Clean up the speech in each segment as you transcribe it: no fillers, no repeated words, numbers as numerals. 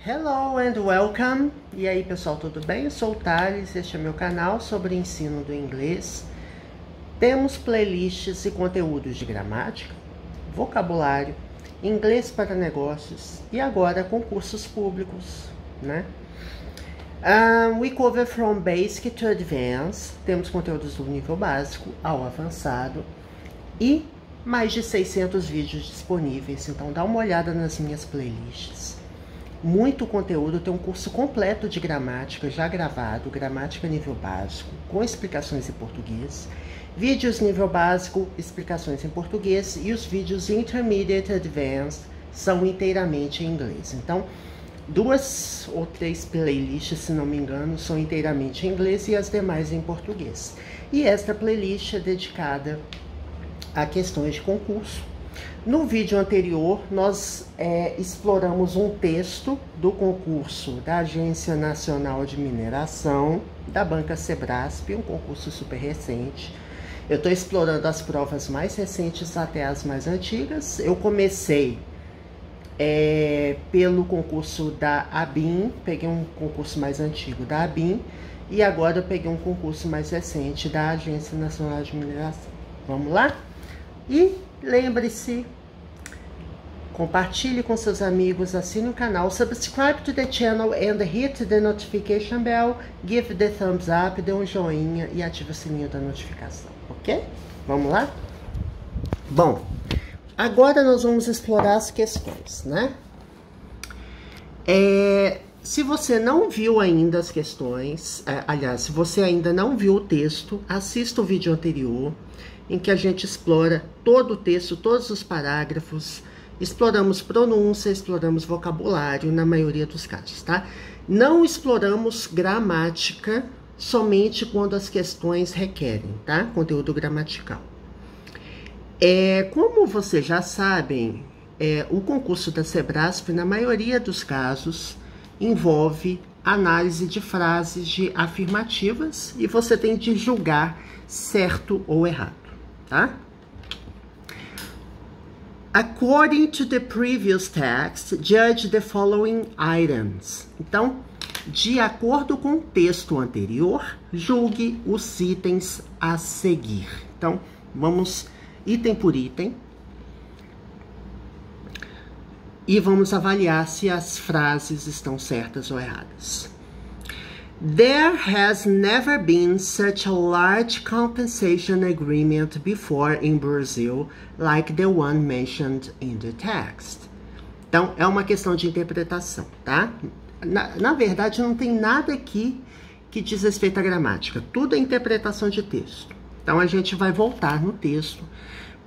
Hello and welcome! E aí pessoal, tudo bem? Eu sou o Thales, este é meu canal sobre ensino do inglês. Temos playlists e conteúdos de gramática, vocabulário, inglês para negócios e agora concursos públicos, né? We cover from basic to advanced. Temos conteúdos do nível básico ao avançado e mais de 600 vídeos disponíveis, então dá uma olhada nas minhas playlists. Muito conteúdo, tem um curso completo de gramática já gravado, gramática nível básico, com explicações em português, vídeos nível básico, explicações em português, e os vídeos Intermediate Advanced são inteiramente em inglês. Então, 2 ou 3 playlists, se não me engano, são inteiramente em inglês e as demais em português. E esta playlist é dedicada a questões de concurso. No vídeo anterior, nós exploramos um texto do concurso da Agência Nacional de Mineração, da Banca Sebrasp, um concurso super recente. Eu estou explorando as provas mais recentes até as mais antigas. Eu comecei pelo concurso da ABIN, peguei um concurso mais antigo da ABIN, e agora eu peguei um concurso mais recente da Agência Nacional de Mineração. Vamos lá? E lembre-se, compartilhe com seus amigos, assine o canal, subscribe to the channel and hit the notification bell, give the thumbs up, dê um joinha e ative o sininho da notificação, ok? Vamos lá? Bom, agora nós vamos explorar as questões, né? Se você não viu ainda as questões, aliás, se você ainda não viu o texto, assista o vídeo anterior, em que a gente explora todo o texto, todos os parágrafos, exploramos pronúncia, exploramos vocabulário na maioria dos casos, tá? Não exploramos gramática somente quando as questões requerem, tá? Conteúdo gramatical. Como vocês já sabem, o concurso da Sebrasp, na maioria dos casos, envolve análise de frases de afirmativas e você tem de julgar certo ou errado, tá? According to the previous text, judge the following items. Então, de acordo com o texto anterior, julgue os itens a seguir. Então, vamos item por item e vamos avaliar se as frases estão certas ou erradas. There has never been such a large compensation agreement before in Brazil, like the one mentioned in the text. Então, é uma questão de interpretação, tá? Na verdade, não tem nada aqui que diz respeito à gramática. Tudo é interpretação de texto. Então, a gente vai voltar no texto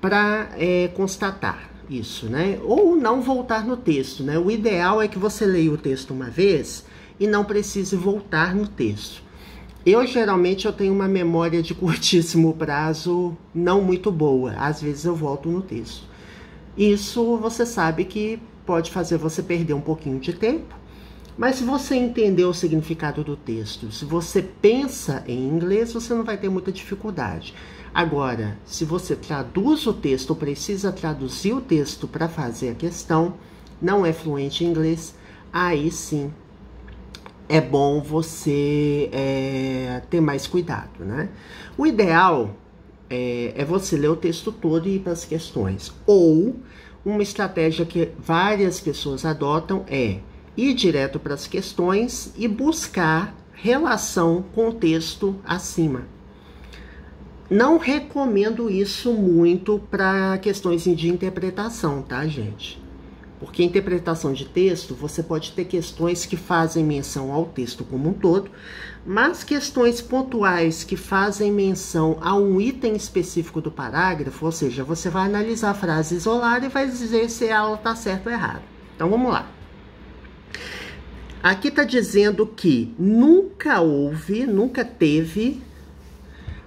para constatar isso, né? Ou não voltar no texto, né? O ideal é que você leia o texto uma vez e não precise voltar no texto. Geralmente, eu tenho uma memória de curtíssimo prazo não muito boa. Às vezes, eu volto no texto. Isso, você sabe que pode fazer você perder um pouquinho de tempo. Mas se você entender o significado do texto, se você pensa em inglês, você não vai ter muita dificuldade. Agora, se você traduz o texto, ou precisa traduzir o texto para fazer a questão, não é fluente em inglês, aí sim é bom você ter mais cuidado, né? O ideal é você ler o texto todo e ir para as questões. Ou, uma estratégia que várias pessoas adotam é ir direto para as questões e buscar relação com o texto acima. Não recomendo isso muito para questões de interpretação, tá, gente? Porque interpretação de texto, você pode ter questões que fazem menção ao texto como um todo, mas questões pontuais que fazem menção a um item específico do parágrafo, ou seja, você vai analisar a frase isolada e vai dizer se ela está certa ou errada. Então, vamos lá. Aqui está dizendo que nunca houve, nunca teve.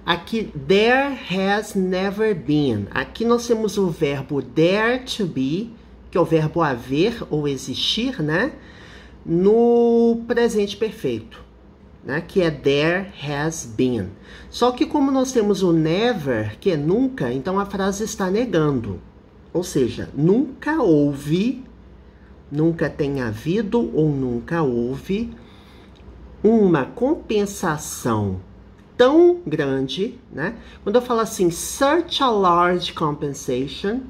Aqui, there has never been. Aqui nós temos o verbo there to be, que é o verbo haver ou existir, né? No presente perfeito, né? Que é there has been. Só que como nós temos o never, que é nunca, então a frase está negando. Ou seja, nunca houve nunca tem havido ou nunca houve uma compensação tão grande, né? Quando eu falo assim, such a large compensation,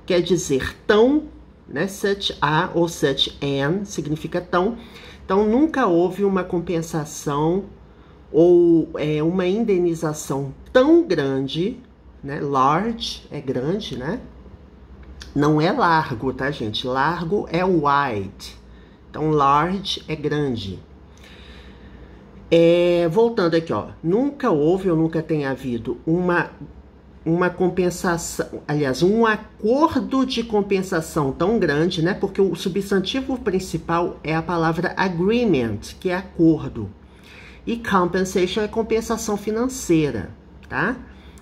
quer dizer tão, né? Such a ou such an significa tão. Então, nunca houve uma compensação ou uma indenização tão grande, né? Large é grande, né? Não é largo, tá, gente? Largo é wide. Então, large é grande. Voltando aqui, ó. Nunca houve ou nunca tem havido uma compensação, aliás, um acordo de compensação tão grande, né? Porque o substantivo principal é a palavra agreement, que é acordo. E compensation é compensação financeira, tá?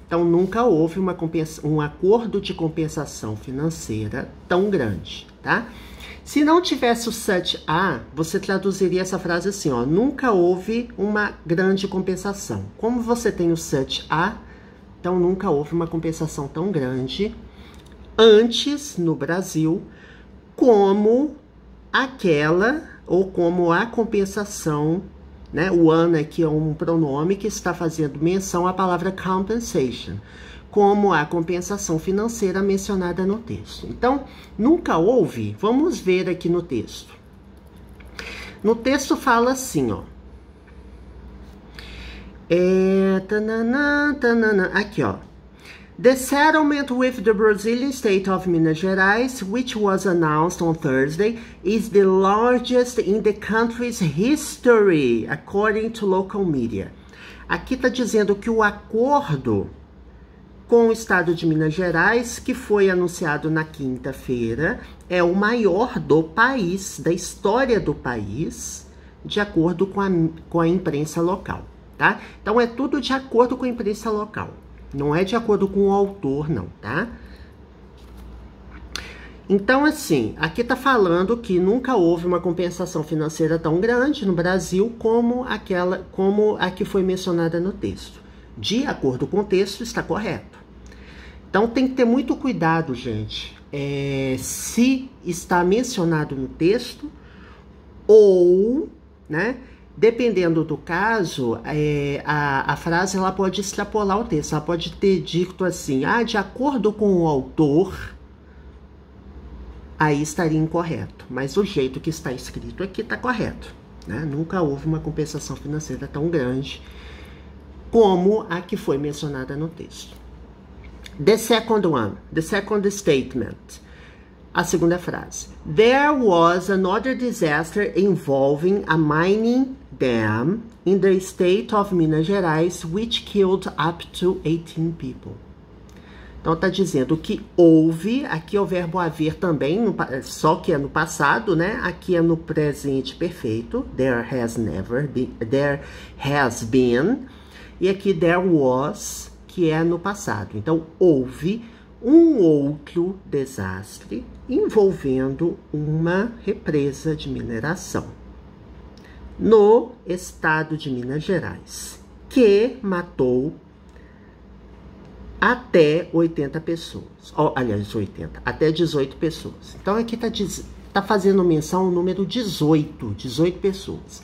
Então, nunca houve um acordo de compensação financeira tão grande, tá? Se não tivesse o such a, você traduziria essa frase assim, ó. Nunca houve uma grande compensação. Como você tem o such a, então nunca houve uma compensação tão grande antes no Brasil como aquela ou como a compensação, né? O an aqui é um pronome que está fazendo menção à palavra compensation, como a compensação financeira mencionada no texto. Então, nunca houve, vamos ver aqui no texto. No texto fala assim, ó. Aqui, ó. The settlement with the Brazilian state of Minas Gerais, which was announced on Thursday, is the largest in the country's history, according to local media. Aqui está dizendo que o acordo com o estado de Minas Gerais, que foi anunciado na quinta-feira, é o maior do país, da história do país, de acordo com a imprensa local, tá? Então, é tudo de acordo com a imprensa local. Não é de acordo com o autor, não, tá? Então, assim, aqui tá falando que nunca houve uma compensação financeira tão grande no Brasil como a que foi mencionada no texto. De acordo com o texto, está correto. Então, tem que ter muito cuidado, gente, se está mencionado no texto ou, né? Dependendo do caso, a frase ela pode extrapolar o texto. Ela pode ter dito assim, de acordo com o autor, aí estaria incorreto. Mas o jeito que está escrito aqui está correto, né? Nunca houve uma compensação financeira tão grande como a que foi mencionada no texto. The second statement. A segunda frase. There was another disaster involving a mining dam in the state of Minas Gerais, which killed up to 18 people. Então, está dizendo que houve, aqui é o verbo haver também, só que é no passado, né? Aqui é no presente perfeito. There has been. E aqui there was, que é no passado. Então, houve um outro desastre envolvendo uma represa de mineração no estado de Minas Gerais, que matou até 80 pessoas. Até 18 pessoas. Então, aqui tá fazendo menção ao número 18 pessoas.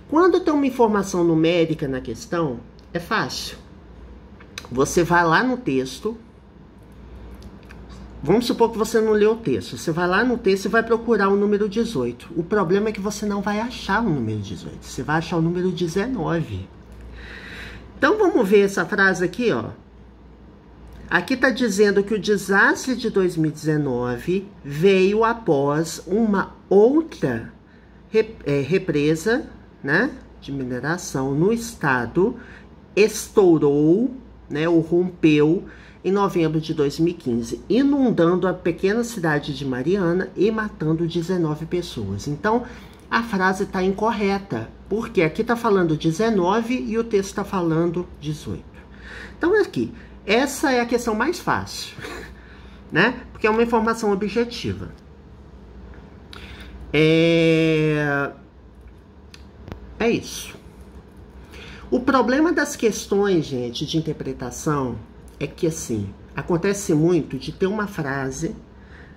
Quando tem uma informação numérica na questão, é fácil. Você vai lá no texto. Vamos supor que você não leu o texto. Você vai lá no texto e vai procurar o número 18. O problema é que você não vai achar o número 18. Você vai achar o número 19. Então, vamos ver essa frase aqui, ó. Aqui está dizendo que o desastre de 2019 veio após uma outra represa, né, de mineração no estado, estourou, né, ou rompeu, em novembro de 2015, inundando a pequena cidade de Mariana e matando 19 pessoas. Então, a frase está incorreta, porque aqui está falando 19 e o texto está falando 18. Então, aqui, essa é a questão mais fácil, né? Porque é uma informação objetiva. É isso. O problema das questões, gente, de interpretação é que, assim, acontece muito de ter uma frase,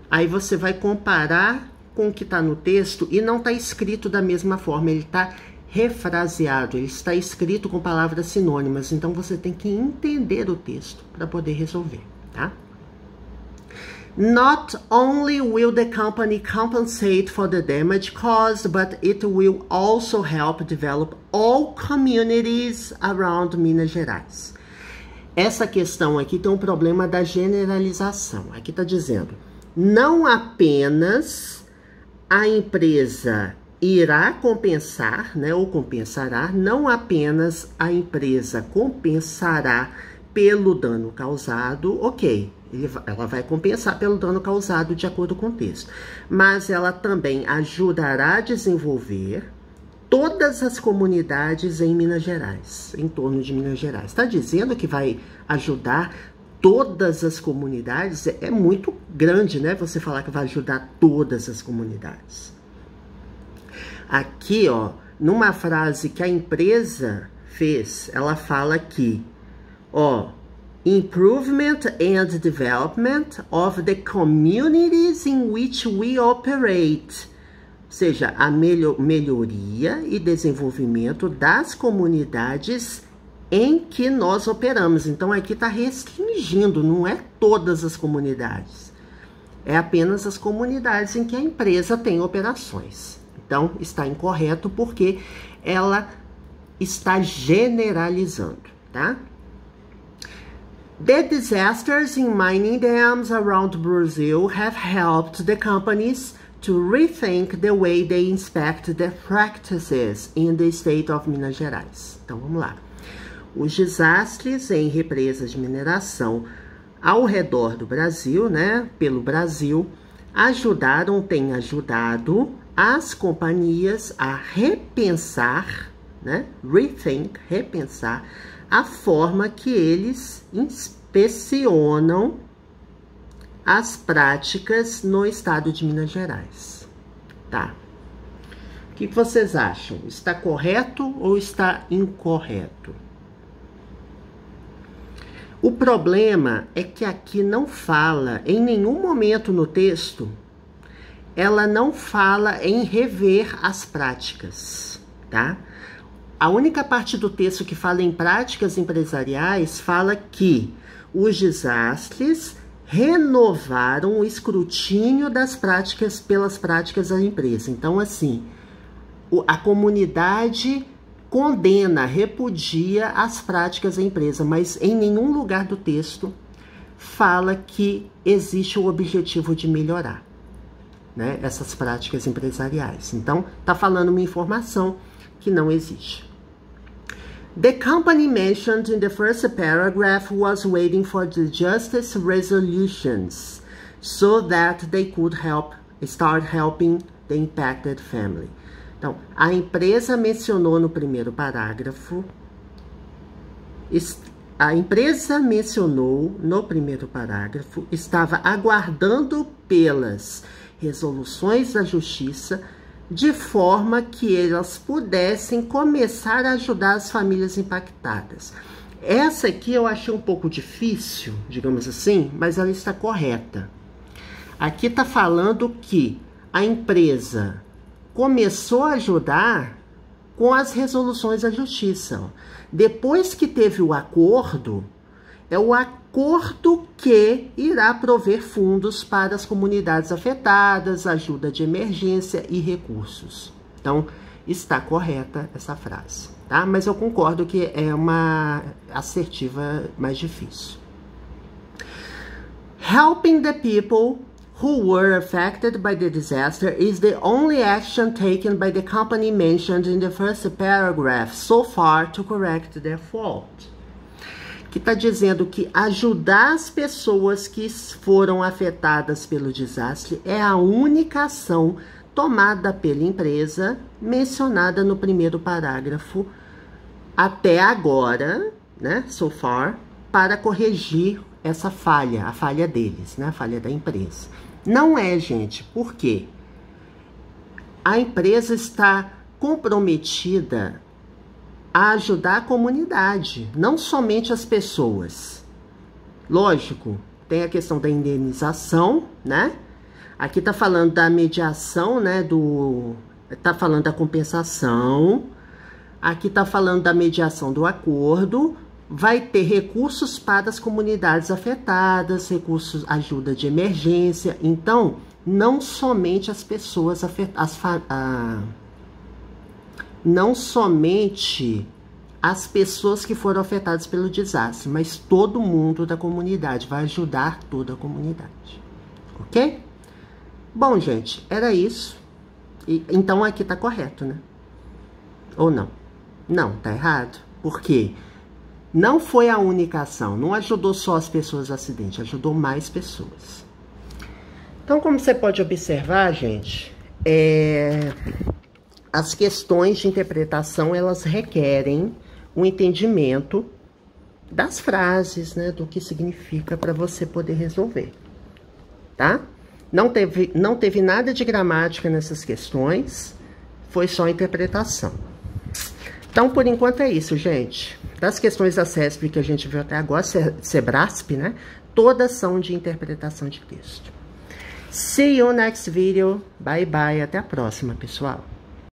aí você vai comparar com o que está no texto e não está escrito da mesma forma, ele está refraseado, ele está escrito com palavras sinônimas, então você tem que entender o texto para poder resolver, tá? Not only will the company compensate for the damage caused, but it will also help develop all communities around Minas Gerais. Essa questão aqui tem um problema da generalização. Aqui está dizendo, não apenas a empresa irá compensar, né, ou compensará, não apenas a empresa compensará pelo dano causado, ok, ela vai compensar pelo dano causado de acordo com o texto, mas ela também ajudará a desenvolver todas as comunidades em Minas Gerais, em torno de Minas Gerais. Está dizendo que vai ajudar todas as comunidades? É muito grande, né? Você falar que vai ajudar todas as comunidades. Aqui, ó, numa frase que a empresa fez, ela fala que, ó, improvement and development of the communities in which we operate. Ou seja, a melhoria e desenvolvimento das comunidades em que nós operamos. Então, aqui está restringindo, não é todas as comunidades. É apenas as comunidades em que a empresa tem operações. Então, está incorreto porque ela está generalizando, tá? The disasters in mining dams around Brazil have helped the companies to rethink the way they inspect the practices in the state of Minas Gerais. Então, vamos lá. Os desastres em represas de mineração ao redor do Brasil, né, pelo Brasil, têm ajudado as companhias a repensar, né, repensar a forma que eles inspecionam as práticas no estado de Minas Gerais. Tá? O que vocês acham? Está correto ou está incorreto? O problema é que aqui não fala, em nenhum momento no texto, ela não fala em rever as práticas, tá? A única parte do texto que fala em práticas empresariais fala que os desastres renovaram o escrutínio das práticas pelas práticas da empresa. Então, assim, a comunidade condena, repudia as práticas da empresa, mas em nenhum lugar do texto fala que existe o objetivo de melhorar, né, essas práticas empresariais. Então, está falando uma informação que não existe. The company mentioned in the first paragraph was waiting for the justice resolutions so that they could start helping the impacted family. Então, a empresa mencionou no primeiro parágrafo, estava aguardando pelas resoluções da justiça de forma que elas pudessem começar a ajudar as famílias impactadas. Essa aqui eu achei um pouco difícil, digamos assim, mas ela está correta. Aqui está falando que a empresa começou a ajudar com as resoluções da justiça. Depois que teve o acordo, é o acordo que irá prover fundos para as comunidades afetadas, ajuda de emergência e recursos. Então, está correta essa frase, tá? Mas eu concordo que é uma assertiva mais difícil. Helping the people who were affected by the disaster is the only action taken by the company mentioned in the first paragraph so far to correct their fault. Que está dizendo que ajudar as pessoas que foram afetadas pelo desastre é a única ação tomada pela empresa mencionada no primeiro parágrafo até agora, né, so far, para corrigir essa falha, a falha deles, né, a falha da empresa. Não é, gente, porque a empresa está comprometida a ajudar a comunidade, não somente as pessoas. Lógico, tem a questão da indenização, né? Aqui tá falando da mediação, né, tá falando da compensação. Aqui tá falando da mediação do acordo. Vai ter recursos para as comunidades afetadas, recursos, ajuda de emergência. Então, não somente as pessoas afetadas, não somente as pessoas que foram afetadas pelo desastre, mas todo mundo da comunidade, vai ajudar toda a comunidade, ok? Bom, gente, era isso. Então aqui tá correto, né? Ou não? Não, tá errado. Por quê? Não foi a única ação, não ajudou só as pessoas do acidente, ajudou mais pessoas. Então, como você pode observar, gente, as questões de interpretação, elas requerem um entendimento das frases, né, do que significa para você poder resolver, tá? Não teve nada de gramática nessas questões, foi só interpretação. Então, por enquanto é isso, gente. Das questões da CESP que a gente viu até agora, Sebrasp, né, todas são de interpretação de texto. See you next video. Bye, bye. Até a próxima, pessoal.